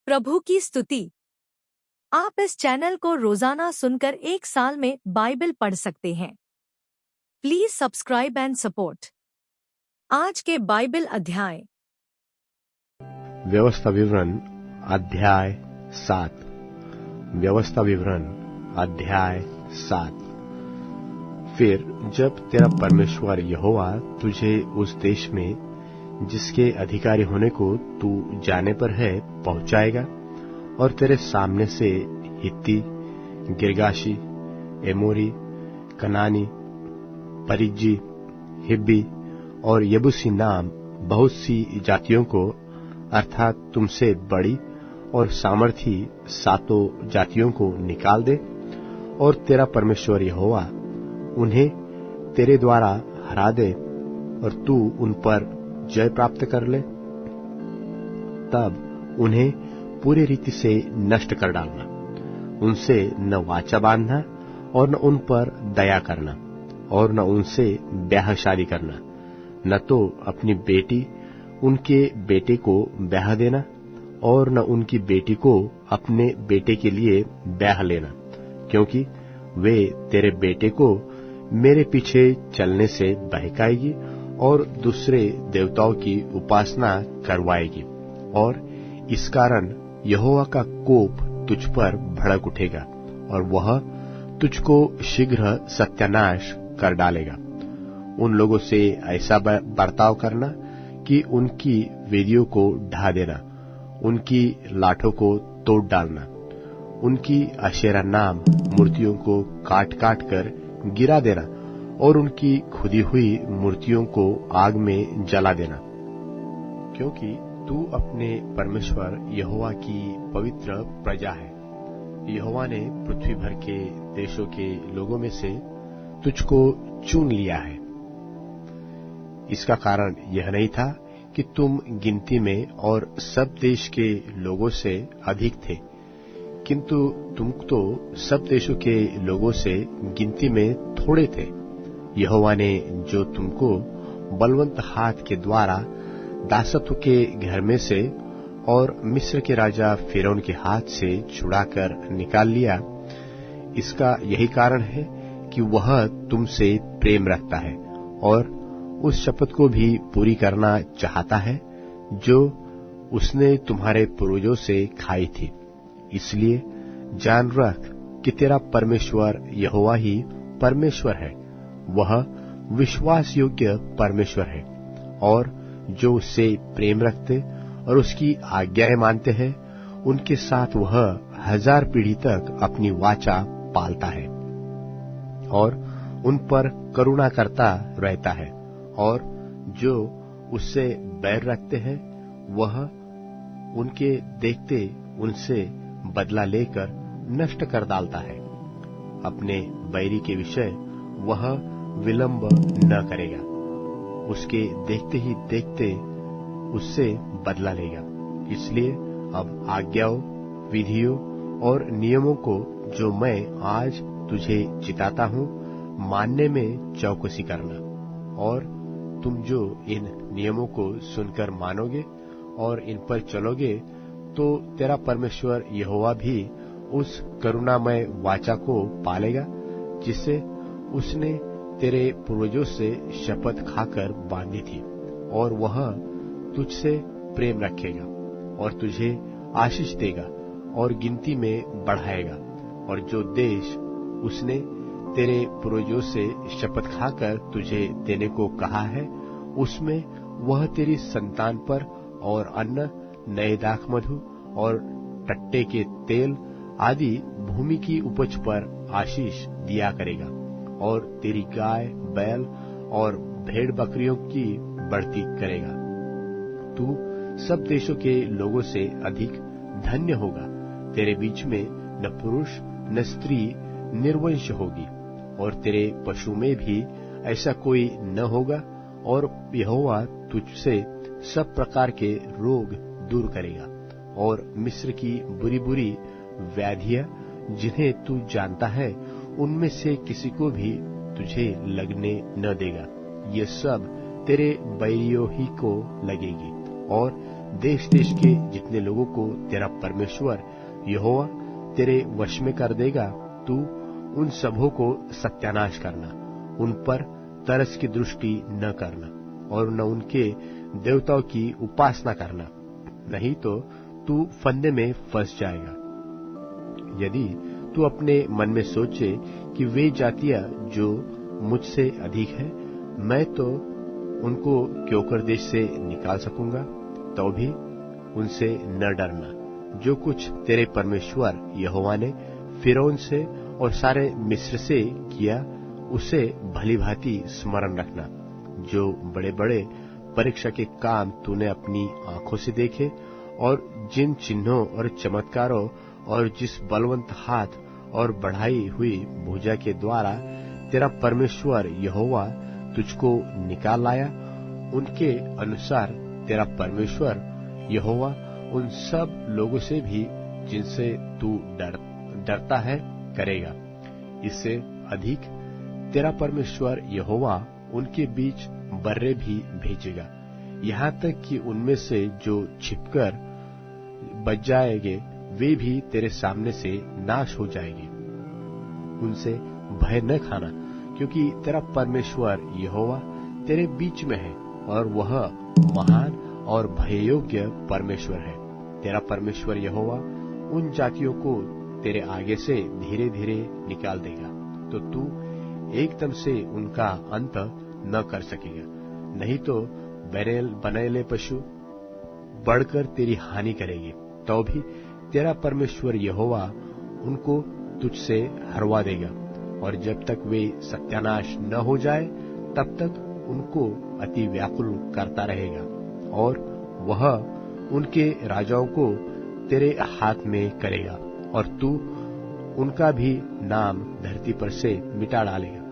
प्रभु की स्तुति। आप इस चैनल को रोजाना सुनकर 1 साल में बाइबल पढ़ सकते हैं। Please subscribe and support. आज के बाइबल अध्याय। व्यवस्था विवरण अध्याय 7। व्यवस्था विवरण अध्याय 7। फिर जब तेरा परमेश्वर यहोवा तुझे उस देश में जिसके अधिकारी होने को तू जाने पर है पहुंचाएगा और तेरे सामने से हित्ती, गिरगाशी, एमोरी, कनानी, परिज्जी, हिब्बी और यबूसी नाम बहुत सी जातियों को अर्थात तुमसे बड़ी और सामर्थी 7 जातियों को निकाल दे और तेरा परमेश्वर यहोवा उन्हें तेरे द्वारा हरा दे और तू उन पर जय प्राप्त कर ले, तब उन्हें पूरी रीति से नष्ट कर डालना। उनसे न वाचा बांधना और न उन पर दया करना और न उनसे ब्याह शादी करना, न तो अपनी बेटी उनके बेटे को ब्याह देना और न उनकी बेटी को अपने बेटे के लिए ब्याह लेना, क्योंकि वे तेरे बेटे को मेरे पीछे चलने से बहकाएगी और दूसरे देवताओं की उपासना करवाएगी, और इस कारण यहोवा का कोप तुझ पर भड़क उठेगा और वह तुझको शीघ्र सत्यानाश कर डालेगा। उन लोगों से ऐसा बर्ताव करना कि उनकी वेदियों को ढा देना, उनकी लाठों को तोड़ डालना, उनकी अशेरा नाम मूर्तियों को काट काट कर गिरा देना और उनकी खुदी हुई मूर्तियों को आग में जला देना, क्योंकि तू अपने परमेश्वर यहोवा की पवित्र प्रजा है। यहोवा ने पृथ्वी भर के देशों के लोगों में से तुझको चुन लिया है। इसका कारण यह नहीं था कि तुम गिनती में और सब देश के लोगों से अधिक थे, किंतु तुम तो सब देशों के लोगों से गिनती में थोड़े थे। यहोवा ने जो तुमको बलवंत हाथ के द्वारा दासत्व के घर में से और मिस्र के राजा फिरौन के हाथ से छुड़ाकर निकाल लिया, इसका यही कारण है कि वह तुमसे प्रेम रखता है और उस शपथ को भी पूरी करना चाहता है जो उसने तुम्हारे पूर्वजों से खाई थी। इसलिए जान रख कि तेरा परमेश्वर यहोवा ही परमेश्वर है। वह विश्वास योग्य परमेश्वर है, और जो उससे प्रेम रखते और उसकी आज्ञाएं मानते हैं उनके साथ वह 1000 पीढ़ी तक अपनी वाचा पालता है और उन पर करुणा करता रहता है, और जो उससे बैर रखते हैं वह उनके देखते उनसे बदला लेकर नष्ट कर डालता है। अपने बैरी के विषय वह विलंब न करेगा, उसके देखते ही देखते उससे बदला लेगा। इसलिए अब आज्ञाओं, विधियों और नियमों को जो मैं आज तुझे चिताता हूँ मानने में चौकसी करना, और तुम जो इन नियमों को सुनकर मानोगे और इन पर चलोगे तो तेरा परमेश्वर यहोवा भी उस करुणामय वाचा को पालेगा जिससे उसने तेरे पूर्वजों से शपथ खाकर बांधी थी, और वह तुझसे प्रेम रखेगा और तुझे आशीष देगा और गिनती में बढ़ाएगा। और जो देश उसने तेरे पूर्वजों से शपथ खाकर तुझे देने को कहा है उसमें वह तेरी संतान पर और अन्न, नए दाखमधु और टट्टे के तेल आदि भूमि की उपज पर आशीष दिया करेगा, और तेरी गाय, बैल और भेड़ बकरियों की बढ़ती करेगा। तू सब देशों के लोगों से अधिक धन्य होगा। तेरे बीच में न पुरुष न स्त्री निर्वंश होगी, और तेरे पशु में भी ऐसा कोई न होगा, और यहोवा तुझसे सब प्रकार के रोग दूर करेगा, और मिस्र की बुरी बुरी व्याधियां जिन्हें तू जानता है उनमें से किसी को भी तुझे लगने न देगा। ये सब तेरे बैरियों ही को लगेगी, और देश देश के जितने लोगों को तेरा परमेश्वर यहोवा तेरे वश में कर देगा, तू उन सबों को सत्यानाश करना, उन पर तरस की दृष्टि न करना और न उनके देवताओं की उपासना करना, नहीं तो तू फंदे में फंस जाएगा। यदि तू अपने मन में सोचे कि वे जातियां जो मुझसे अधिक है, मैं तो उनको क्यों कर देश से निकाल सकूंगा, तो भी उनसे न डरना। जो कुछ तेरे परमेश्वर यहोवा ने फिरौन से और सारे मिस्र से किया, उसे भली भांति स्मरण रखना। जो बड़े बड़े परीक्षा के काम तूने अपनी आंखों से देखे और जिन चिन्हों और चमत्कारों और जिस बलवंत हाथ और बढ़ाई हुई भुजा के द्वारा तेरा परमेश्वर यहोवा तुझको निकाल लाया, उनके अनुसार तेरा परमेश्वर यहोवा उन सब लोगों से भी जिनसे तू डरता है करेगा। इससे अधिक तेरा परमेश्वर यहोवा उनके बीच बर्रे भी भेजेगा, यहाँ तक कि उनमें से जो छिपकर बच जाएंगे वे भी तेरे सामने से नाश हो जाएंगे। उनसे भय न खाना, क्योंकि तेरा परमेश्वर यहोवा तेरे बीच में है और वह महान और भययोग्य परमेश्वर है। तेरा परमेश्वर यहोवा उन जातियों को तेरे आगे से धीरे धीरे निकाल देगा, तो तू एकदम से उनका अंत न कर सकेगा। नहीं तो बनेले पशु बढ़कर तेरी हानि करेगी, तो भी तेरा परमेश्वर यहोवा उनको तुझसे हरवा देगा, और जब तक वे सत्यानाश न हो जाए तब तक उनको अति व्याकुल करता रहेगा, और वह उनके राजाओं को तेरे हाथ में करेगा, और तू उनका भी नाम धरती पर से मिटा डालेगा।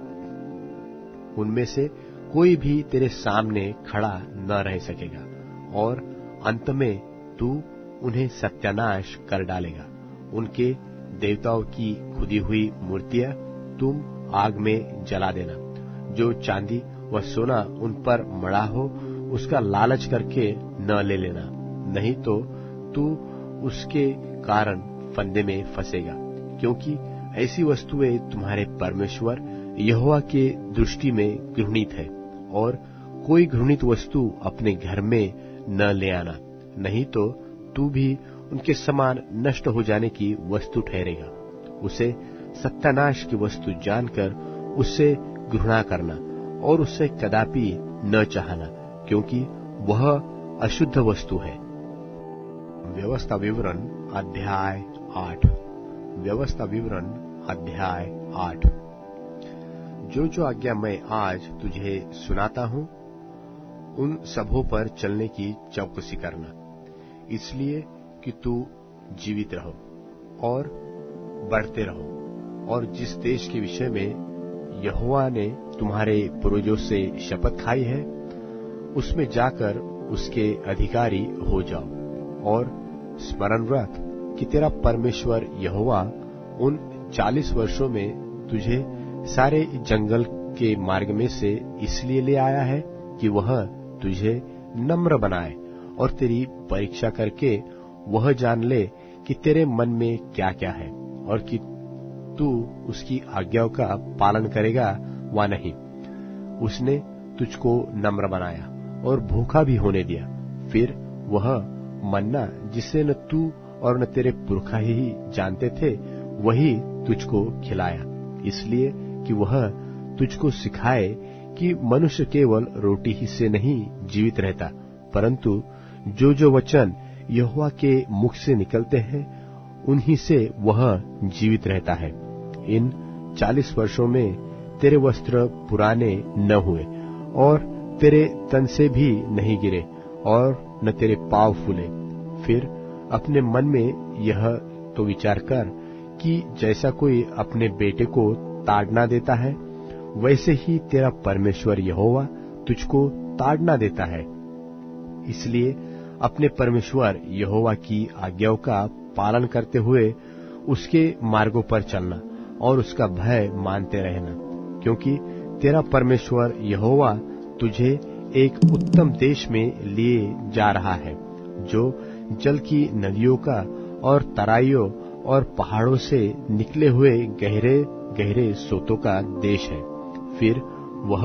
उनमें से कोई भी तेरे सामने खड़ा न रह सकेगा, और अंत में तू उन्हें सत्यानाश कर डालेगा। उनके देवताओं की खुदी हुई मूर्तियां तुम आग में जला देना। जो चांदी व सोना उन पर मड़ा हो, उसका लालच करके न ले लेना, नहीं तो तू उसके कारण फंदे में फंसेगा, क्योंकि ऐसी वस्तुएं तुम्हारे परमेश्वर यहोवा के दृष्टि में घृणित है। और कोई घृणित वस्तु अपने घर में न ले आना, नहीं तो तू भी उनके समान नष्ट हो जाने की वस्तु ठहरेगा। उसे सत्यानाश की वस्तु जानकर उससे घृणा करना और उससे कदापि न चाहना, क्योंकि वह अशुद्ध वस्तु है। व्यवस्था विवरण अध्याय 8। व्यवस्था विवरण अध्याय 8। जो आज्ञा मैं आज तुझे सुनाता हूं, उन सबों पर चलने की चौकसी करना, इसलिए कि तू जीवित रहो और बढ़ते रहो, और जिस देश के विषय में यहोवा ने तुम्हारे पूर्वजों से शपथ खाई है, उसमें जाकर उसके अधिकारी हो जाओ। और स्मरण रख कि तेरा परमेश्वर यहोवा उन 40 वर्षों में तुझे सारे जंगल के मार्ग में से इसलिए ले आया है कि वह तुझे नम्र बनाए और तेरी परीक्षा करके वह जान ले कि तेरे मन में क्या क्या है, और कि तू उसकी आज्ञाओं का पालन करेगा वा नहीं। उसने तुझको नम्र बनाया और भूखा भी होने दिया। फिर वह मन्ना जिसे न तू और न तेरे पुरखा ही जानते थे, वही तुझको खिलाया, इसलिए कि वह तुझको सिखाए कि मनुष्य केवल रोटी ही से नहीं जीवित रहता, परंतु जो वचन यहोवा के मुख से निकलते हैं उन्हीं से वह जीवित रहता है। इन 40 वर्षों में तेरे वस्त्र पुराने न हुए और तेरे तन से भी नहीं गिरे और न तेरे पांव फूले। फिर अपने मन में यह तो विचार कर कि जैसा कोई अपने बेटे को ताड़ना देता है, वैसे ही तेरा परमेश्वर यहोवा तुझको ताड़ना देता है। इसलिए अपने परमेश्वर यहोवा की आज्ञाओं का पालन करते हुए उसके मार्गों पर चलना और उसका भय मानते रहना, क्योंकि तेरा परमेश्वर यहोवा तुझे एक उत्तम देश में लिए जा रहा है जो जल की नदियों का और तराइयों और पहाड़ों से निकले हुए गहरे गहरे सोतों का देश है। फिर वह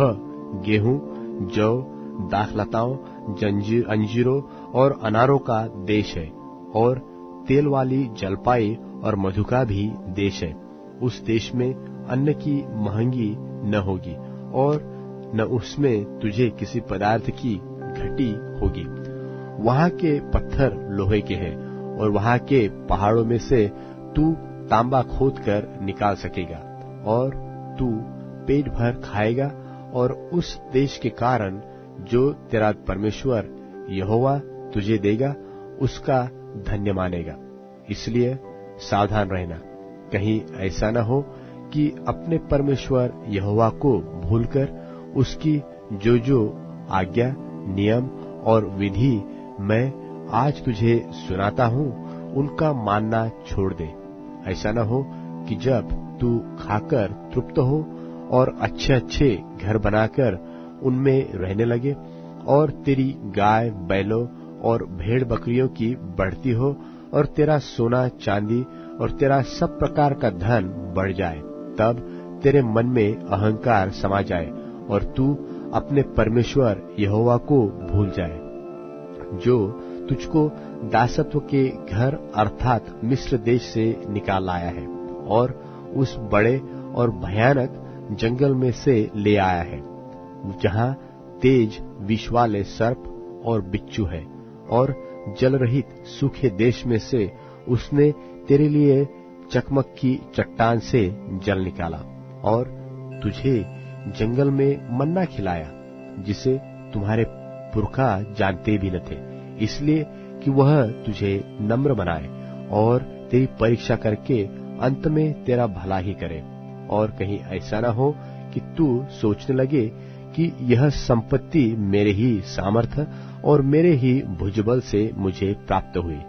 गेहूं, जौ, दाखलताओं, अंजीरों और अनारों का देश है, और तेल वाली जलपाई और मधु का भी देश है। उस देश में अन्न की महंगी न होगी, और न उसमें तुझे किसी पदार्थ की घटी होगी। वहां के पत्थर लोहे के हैं, और वहां के पहाड़ों में से तू तांबा खोद कर निकाल सकेगा, और तू पेट भर खाएगा, और उस देश के कारण जो तेरा परमेश्वर यहोवा तुझे देगा उसका धन्य मानेगा। इसलिए सावधान रहना, कहीं ऐसा न हो कि अपने परमेश्वर यहोवा को भूलकर उसकी जो जो आज्ञा, नियम और विधि मैं आज तुझे सुनाता हूँ उनका मानना छोड़ दे। ऐसा न हो कि जब तू खाकर तृप्त हो और अच्छे अच्छे घर बनाकर उनमें रहने लगे, और तेरी गाय बैलों और भेड़ बकरियों की बढ़ती हो, और तेरा सोना चांदी और तेरा सब प्रकार का धन बढ़ जाए, तब तेरे मन में अहंकार समा जाए और तू अपने परमेश्वर यहोवा को भूल जाए, जो तुझको दासत्व के घर अर्थात मिस्र देश से निकाल लाया है, और उस बड़े और भयानक जंगल में से ले आया है, जहाँ तेज विष वाले सर्प और बिच्छू है, और जल रहित सूखे देश में से उसने तेरे लिए चकमक की चट्टान से जल निकाला, और तुझे जंगल में मन्ना खिलाया, जिसे तुम्हारे पुरखा जानते भी न थे, इसलिए कि वह तुझे नम्र बनाए और तेरी परीक्षा करके अंत में तेरा भला ही करे। और कहीं ऐसा न हो कि तू सोचने लगे कि यह संपत्ति मेरे ही सामर्थ्य और मेरे ही भुजबल से मुझे प्राप्त हुई,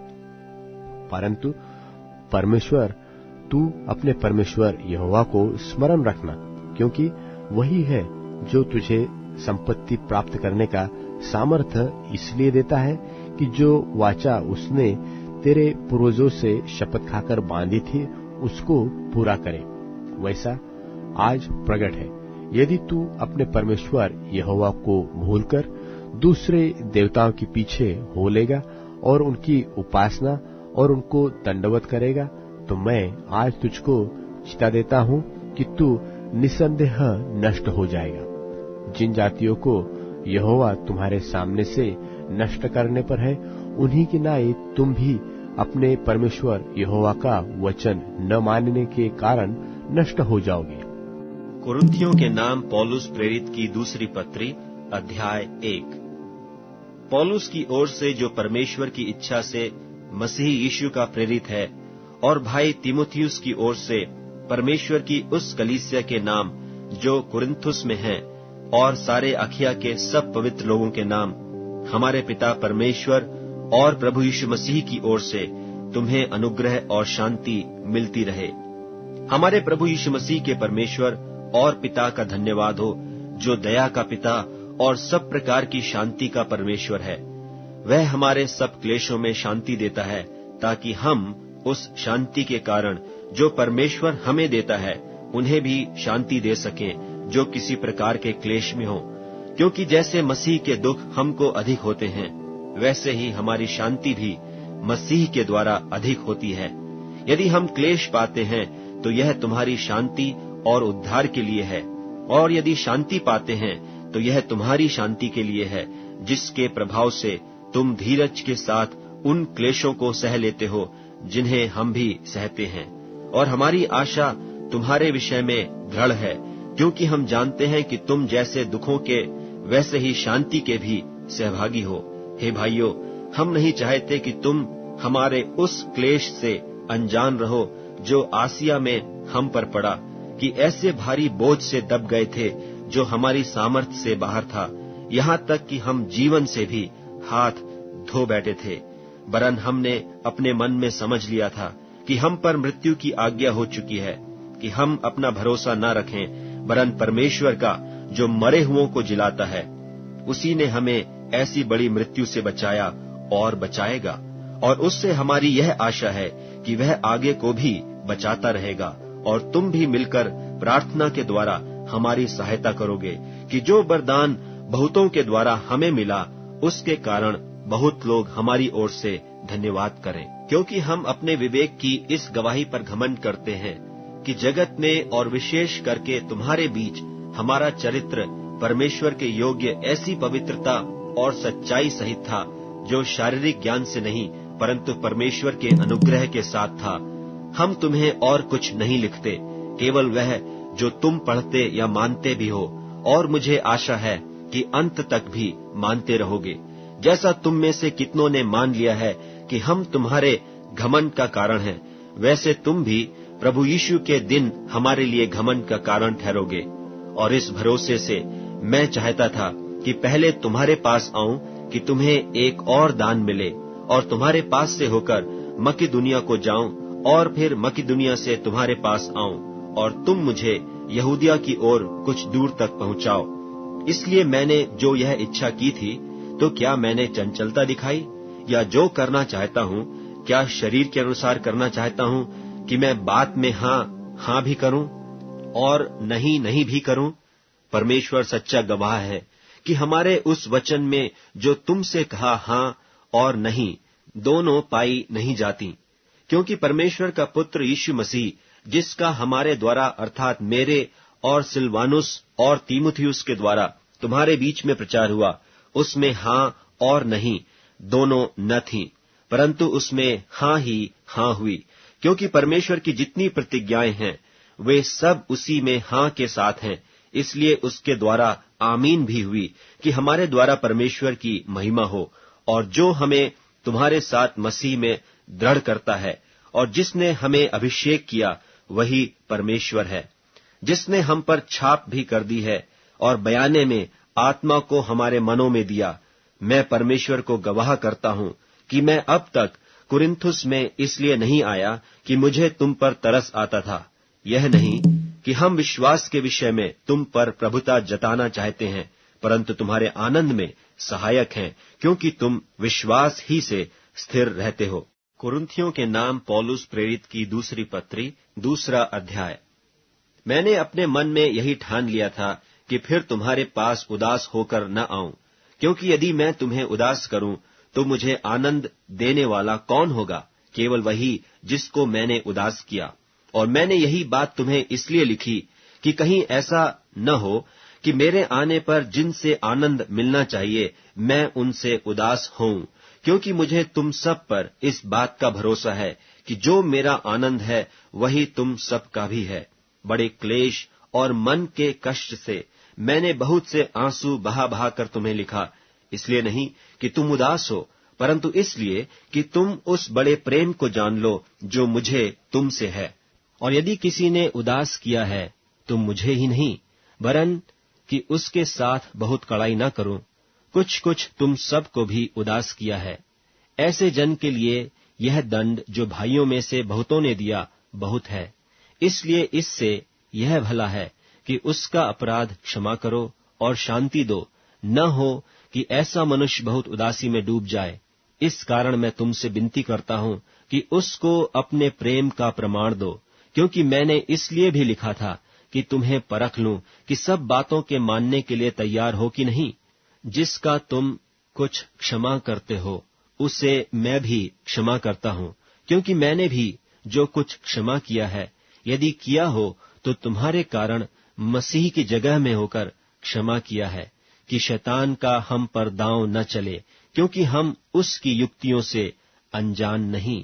परंतु परमेश्वर तू अपने परमेश्वर यहोवा को स्मरण रखना, क्योंकि वही है जो तुझे संपत्ति प्राप्त करने का सामर्थ्य इसलिए देता है कि जो वाचा उसने तेरे पूर्वजों से शपथ खाकर बांधी थी उसको पूरा करे। वैसा आज प्रकट है, यदि तू अपने परमेश्वर यहोवा को भूलकर दूसरे देवताओं के पीछे हो लेगा और उनकी उपासना और उनको दंडवत करेगा, तो मैं आज तुझको चिता देता हूँ कि तू निसंदेह नष्ट हो जाएगा। जिन जातियों को यहोवा तुम्हारे सामने से नष्ट करने पर है, उन्हीं की नाई तुम भी अपने परमेश्वर यहोवा का वचन न मानने के कारण नष्ट हो जाओगे। कुरिन्थियों के नाम पौलुस प्रेरित की दूसरी पत्री अध्याय 1। पौलुस की ओर से जो परमेश्वर की इच्छा से मसीह यीशु का प्रेरित है, और भाई तीमुथियुस की ओर से परमेश्वर की उस कलीसिया के नाम जो कुरिन्थुस में है, और सारे अखिया के सब पवित्र लोगों के नाम हमारे पिता परमेश्वर और प्रभु यीशु मसीह की ओर से तुम्हें अनुग्रह और शांति मिलती रहे। हमारे प्रभु यीशु मसीह के परमेश्वर और पिता का धन्यवाद हो, जो दया का पिता और सब प्रकार की शांति का परमेश्वर है। वह हमारे सब क्लेशों में शांति देता है, ताकि हम उस शांति के कारण जो परमेश्वर हमें देता है उन्हें भी शांति दे सकें जो किसी प्रकार के क्लेश में हो। क्योंकि जैसे मसीह के दुख हमको अधिक होते हैं, वैसे ही हमारी शांति भी मसीह के द्वारा अधिक होती है। यदि हम क्लेश पाते हैं तो यह तुम्हारी शांति और उद्धार के लिए है, और यदि शांति पाते हैं तो यह तुम्हारी शांति के लिए है, जिसके प्रभाव से तुम धीरज के साथ उन क्लेशों को सह लेते हो जिन्हें हम भी सहते हैं। और हमारी आशा तुम्हारे विषय में दृढ़ है, क्योंकि हम जानते हैं कि तुम जैसे दुखों के वैसे ही शांति के भी सहभागी हो। हे भाइयों, हम नहीं चाहते कि तुम हमारे उस क्लेश से अनजान रहो जो आसिया में हम पर पड़ा, कि ऐसे भारी बोझ से दब गए थे जो हमारी सामर्थ्य से बाहर था, यहाँ तक कि हम जीवन से भी हाथ धो बैठे थे। वरन हमने अपने मन में समझ लिया था कि हम पर मृत्यु की आज्ञा हो चुकी है, कि हम अपना भरोसा न रखें, वरन परमेश्वर का जो मरे हुओं को जिलाता है। उसी ने हमें ऐसी बड़ी मृत्यु से बचाया और बचाएगा, और उससे हमारी यह आशा है कि वह आगे को भी बचाता रहेगा, और तुम भी मिलकर प्रार्थना के द्वारा हमारी सहायता करोगे कि जो वरदान बहुतों के द्वारा हमें मिला उसके कारण बहुत लोग हमारी ओर से धन्यवाद करें। क्योंकि हम अपने विवेक की इस गवाही पर घमंड करते हैं कि जगत में और विशेष करके तुम्हारे बीच हमारा चरित्र परमेश्वर के योग्य ऐसी पवित्रता और सच्चाई सहित था, जो शारीरिक ज्ञान से नहीं परंतु परमेश्वर के अनुग्रह के साथ था। हम तुम्हें और कुछ नहीं लिखते, केवल वह जो तुम पढ़ते या मानते भी हो, और मुझे आशा है कि अंत तक भी मानते रहोगे, जैसा तुम में से कितनों ने मान लिया है कि हम तुम्हारे घमंड का कारण हैं, वैसे तुम भी प्रभु यीशु के दिन हमारे लिए घमंड का कारण ठहरोगे। और इस भरोसे से मैं चाहता था कि पहले तुम्हारे पास आऊं कि तुम्हें एक और दान मिले, और तुम्हारे पास से होकर मकिदुनिया को जाऊं, और फिर मकिदुनिया से तुम्हारे पास आऊं, और तुम मुझे यहूदिया की ओर कुछ दूर तक पहुंचाओ। इसलिए मैंने जो यह इच्छा की थी, तो क्या मैंने चंचलता दिखाई? या जो करना चाहता हूँ, क्या शरीर के अनुसार करना चाहता हूँ कि मैं बात में हाँ भी करूं और नहीं भी करूं? परमेश्वर सच्चा गवाह है कि हमारे उस वचन में जो तुमसे कहा हाँ और नहीं, दोनों पाई नहीं जाती। क्योंकि परमेश्वर का पुत्र यीशु मसीह, जिसका हमारे द्वारा अर्थात मेरे और सिलवानुस और तीमुथियुस के द्वारा तुम्हारे बीच में प्रचार हुआ, उसमें हाँ और नहीं दोनों न थीं, परंतु उसमें हाँ ही हाँ हुई। क्योंकि परमेश्वर की जितनी प्रतिज्ञाएं हैं वे सब उसी में हाँ के साथ हैं, इसलिए उसके द्वारा आमीन भी हुई कि हमारे द्वारा परमेश्वर की महिमा हो। और जो हमें तुम्हारे साथ मसीह में दृढ़ करता है और जिसने हमें अभिषेक किया वही परमेश्वर है, जिसने हम पर छाप भी कर दी है और बयाने में आत्मा को हमारे मनों में दिया। मैं परमेश्वर को गवाह करता हूं कि मैं अब तक कुरिन्थुस में इसलिए नहीं आया कि मुझे तुम पर तरस आता था, यह नहीं कि हम विश्वास के विषय में तुम पर प्रभुता जताना चाहते हैं, परंतु तुम्हारे आनंद में सहायक हैं, क्योंकि तुम विश्वास ही से स्थिर रहते हो। कुरिन्थियों के नाम पौलुस प्रेरित की दूसरी पत्री, 2 अध्याय। मैंने अपने मन में यही ठान लिया था कि फिर तुम्हारे पास उदास होकर न आऊं, क्योंकि यदि मैं तुम्हें उदास करूं तो मुझे आनंद देने वाला कौन होगा? केवल वही जिसको मैंने उदास किया। और मैंने यही बात तुम्हें इसलिए लिखी कि कहीं ऐसा न हो कि मेरे आने पर जिनसे आनंद मिलना चाहिए मैं उनसे उदास होऊं, क्योंकि मुझे तुम सब पर इस बात का भरोसा है कि जो मेरा आनंद है वही तुम सब का भी है। बड़े क्लेश और मन के कष्ट से मैंने बहुत से आंसू बहा कर तुम्हें लिखा, इसलिए नहीं कि तुम उदास हो, परंतु इसलिए कि तुम उस बड़े प्रेम को जान लो जो मुझे तुमसे है। और यदि किसी ने उदास किया है तो मुझे ही नहीं, वरन कि उसके साथ बहुत कड़ाई न करूं। कुछ तुम सब को भी उदास किया है। ऐसे जन के लिए यह दंड जो भाइयों में से बहुतों ने दिया बहुत है। इसलिए इससे यह भला है कि उसका अपराध क्षमा करो और शांति दो, न हो कि ऐसा मनुष्य बहुत उदासी में डूब जाए। इस कारण मैं तुमसे विनती करता हूं कि उसको अपने प्रेम का प्रमाण दो, क्योंकि मैंने इसलिए भी लिखा था कि तुम्हें परख लूं कि सब बातों के मानने के लिए तैयार हो कि नहीं। जिसका तुम कुछ क्षमा करते हो उसे मैं भी क्षमा करता हूं, क्योंकि मैंने भी जो कुछ क्षमा किया है, यदि किया हो तो तुम्हारे कारण मसीह की जगह में होकर क्षमा किया है, कि शैतान का हम पर दांव न चले, क्योंकि हम उसकी युक्तियों से अनजान नहीं।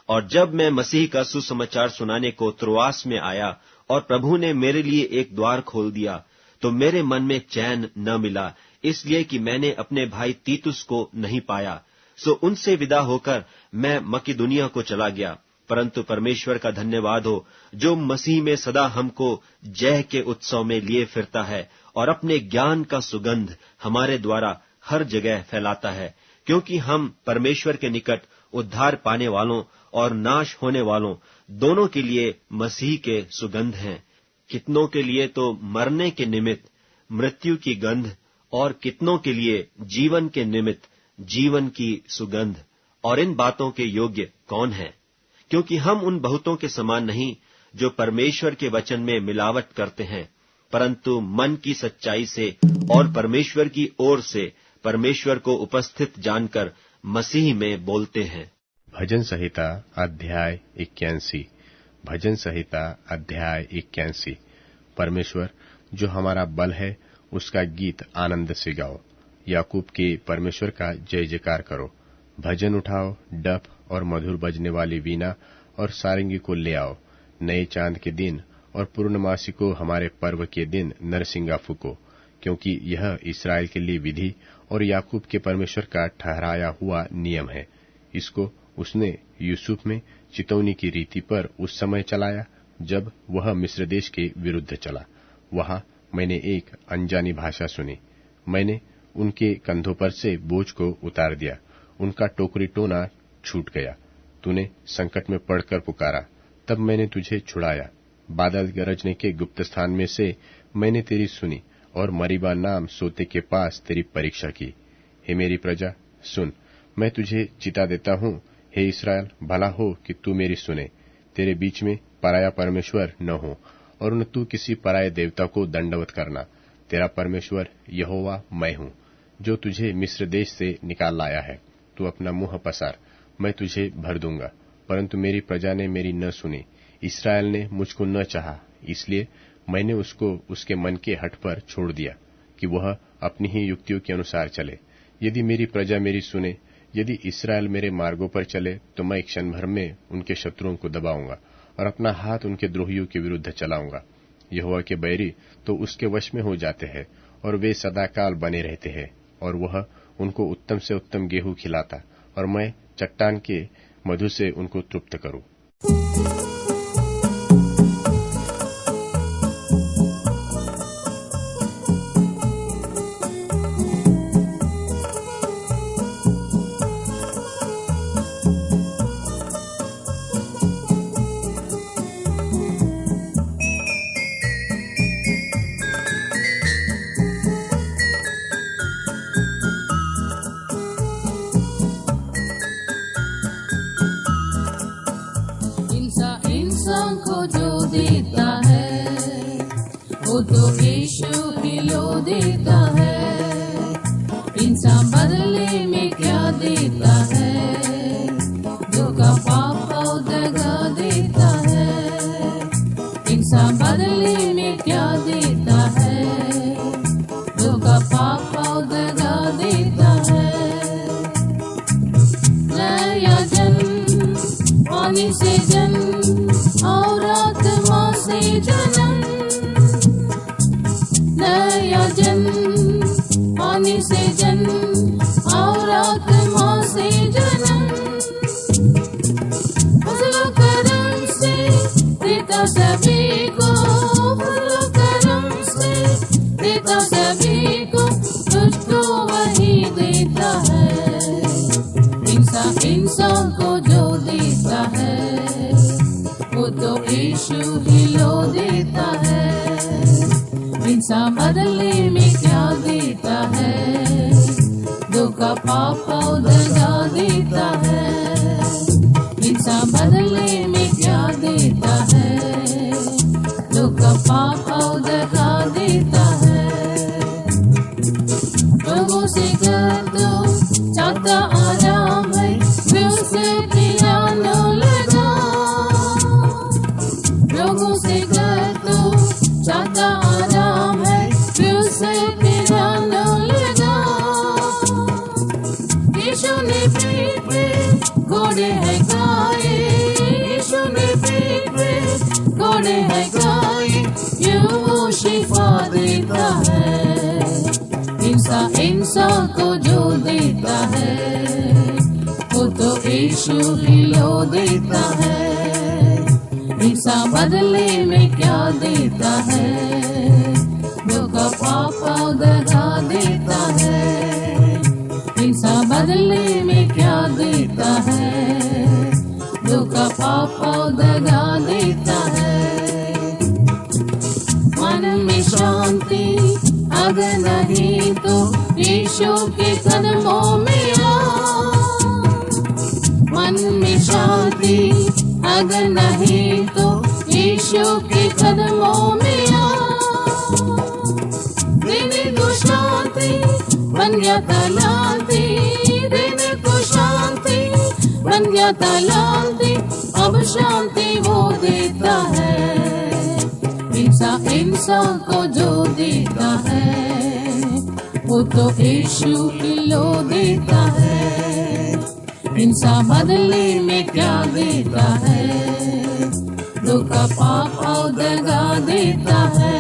और जब मैं मसीह का सुसमाचार सुनाने को त्रोआस में आया और प्रभु ने मेरे लिए एक द्वार खोल दिया, तो मेरे मन में चैन न मिला, इसलिए कि मैंने अपने भाई तीतुस को नहीं पाया। सो उनसे विदा होकर मैं मकिदुनिया को चला गया। परंतु परमेश्वर का धन्यवाद हो, जो मसीह में सदा हमको जय के उत्सव में लिए फिरता है और अपने ज्ञान का सुगंध हमारे द्वारा हर जगह फैलाता है। क्योंकि हम परमेश्वर के निकट उद्धार पाने वालों और नाश होने वालों दोनों के लिए मसीह के सुगंध हैं। कितनों के लिए तो मरने के निमित्त मृत्यु की गंध, और कितनों के लिए जीवन के निमित्त जीवन की सुगंध और इन बातों के योग्य कौन है? क्योंकि हम उन बहुतों के समान नहीं जो परमेश्वर के वचन में मिलावट करते हैं, परंतु मन की सच्चाई से और परमेश्वर की ओर से परमेश्वर को उपस्थित जानकर मसीह में बोलते हैं। भजन संहिता अध्याय 81। भजन संहिता अध्याय 81। परमेश्वर जो हमारा बल है, उसका गीत आनंद से गाओ। याकूब के परमेश्वर का जय जयकार करो। भजन उठाओ, डफ और मधुर बजने वाली वीणा और सारंगी को ले आओ। नए चांद के दिन और पूर्णमासी को, हमारे पर्व के दिन नरसिंगा फूको, क्योंकि यह इस्राएल के लिए विधि और याकूब के परमेश्वर का ठहराया हुआ नियम है। इसको उसने यूसुफ में चितौनी की रीति पर उस समय चलाया जब वह मिस्र देश के विरुद्ध चला। वहां मैंने एक अनजानी भाषा सुनी। मैंने उनके कंधों पर से बोझ को उतार दिया, उनका टोकरी टोना छूट गया। तूने संकट में पड़कर पुकारा, तब मैंने तुझे छुड़ाया। बादल गरजने के गुप्त स्थान में से मैंने तेरी सुनी और मरीबा नाम सोते के पास तेरी परीक्षा की। हे मेरी प्रजा सुन, मैं तुझे चिता देता हूँ। हे इस्राएल, भला हो कि तू मेरी सुने। तेरे बीच में पराया परमेश्वर न हो और न तू किसी पराये देवता को दंडवत करना। तेरा परमेश्वर यहोवा मैं हूँ, जो तुझे मिस्र देश से निकाल लाया है। तू अपना मुंह पसार, मैं तुझे भर दूंगा। परंतु मेरी प्रजा ने मेरी न सुनी, इस्राएल ने मुझको न चाहा, इसलिए मैंने उसको उसके मन के हठ पर छोड़ दिया कि वह अपनी ही युक्तियों के अनुसार चले। यदि मेरी प्रजा मेरी सुने, यदि इस्राएल मेरे मार्गों पर चले, तो मैं क्षण भर में उनके शत्रुओं को दबाऊंगा और अपना हाथ उनके द्रोहियों के विरुद्ध चलाऊंगा। यहोवा के बैरी तो उसके वश में हो जाते हैं और वे सदाकाल बने रहते हैं, और वह उनको उत्तम से उत्तम गेहूं खिलाता, और मैं चट्टान के मधु से उनको तृप्त करूं। तो यीशु खिलो देता है। इंसान बदले में क्या देता है? धोखा पाप और दगा देता है। इंसान बदले में क्या देता है? धोखा पाप और दगा देता है। नया जन्म पानी से जन्म और आत्मा से जन्म। नया जन्म पानी से जन्म और आत्मा से जन्म। फजलो करम से देता सभी को, फजलो करम से देता सभी को, तुझको वही देता है। इंसान को जो देता है, वो तो यीशु ही लो देता है। इंसान बदले में क्या देता है? धोखा पाप और दगा देता है। इंसान बदले में क्या देता है? धोखा पाप और दगा देता है। लोगों से कर दो चाहता आराम है, दिल से पियानो लगा। लोगों से कर दो चाहता आराम है, दिल से पियानो लगा। यीशु ने पीठ पे घोड़े है गाए, यीशु ने पीठ पे घोड़े है गाए, यूं शिफा देता है। इंसान को जो देता है, वो तो यीशु ही लो देता है। इंसान बदले में क्या देता है? धोखा पाप और दगा देता है। इंसान बदले में क्या देता है? धोखा पाप और दगा देता है। मन में शांति अगर नहीं तो यीशु के कदमों में आ। शांति, अगर नहीं तो यीशु के कदमों में आ। देने को शांति बन गया तलांती, देने को शांति बन गया तलांती, अब शांति वो देता है। इंसान को जो देता है वो तो यीशु ही लो देता है। इंसान बदले में क्या देता है, दुख पाप और दगा देता है।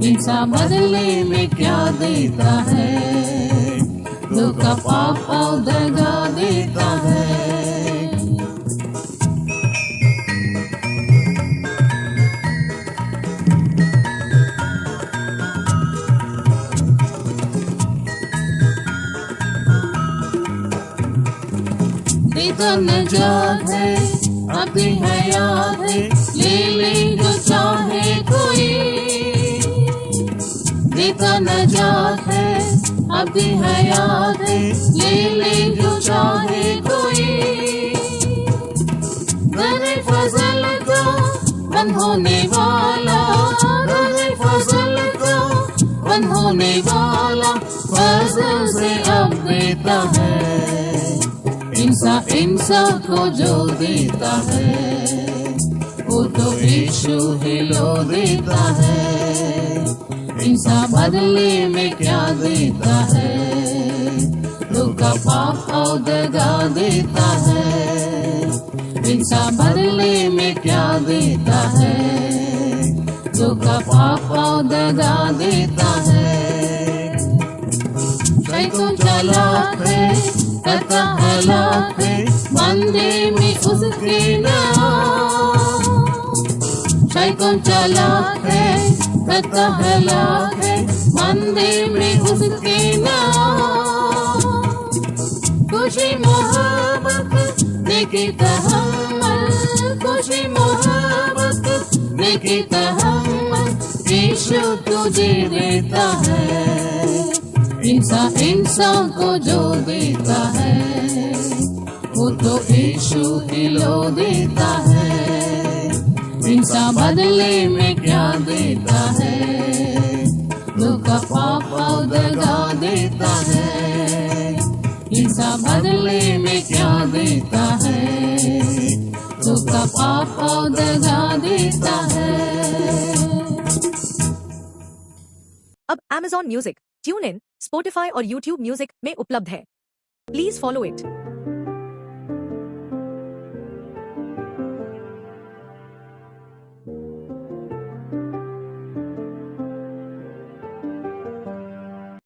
इंसान बदले में क्या देता है, दुख पाप और दगा देता है। देता नजात है, अपनी हयात है, ले जो चाहे कोई। देता नजात है, अपनी हयात है, ले जो चाहे कोई। दर फजल का बंद होने वाला, दर फजल का बंद होने वाला, फजल से अब देता है। इंसान को जो देता है वो तो यीशु ही लो देता है। इंसान बदले में क्या देता है, दुख पाप और दगा देता है। इंसान बदले में क्या देता है, दुख पाप और दगा देता है। शैतान चालाक है, करता हलाक है, बंदे में उसके नाम। शैतान चालाक है, करता हलाक है, बंदे में उसके नाम। खुशी मोहब्बत देखे तहम्मुल, खुशी मोहब्बत देखे तहम्मुल, यीशु तुझे देता है। इंसान को जो देता है वो तो यीशु ही लो देता है। इंसान बदले में क्या देता है, दुख पाप और दगा देता है। इंसान बदले में क्या देता है, दुख पाप और दगा देता है। अब Amazon music, tune in, Spotify और YouTube म्यूजिक में उपलब्ध है। Please follow it.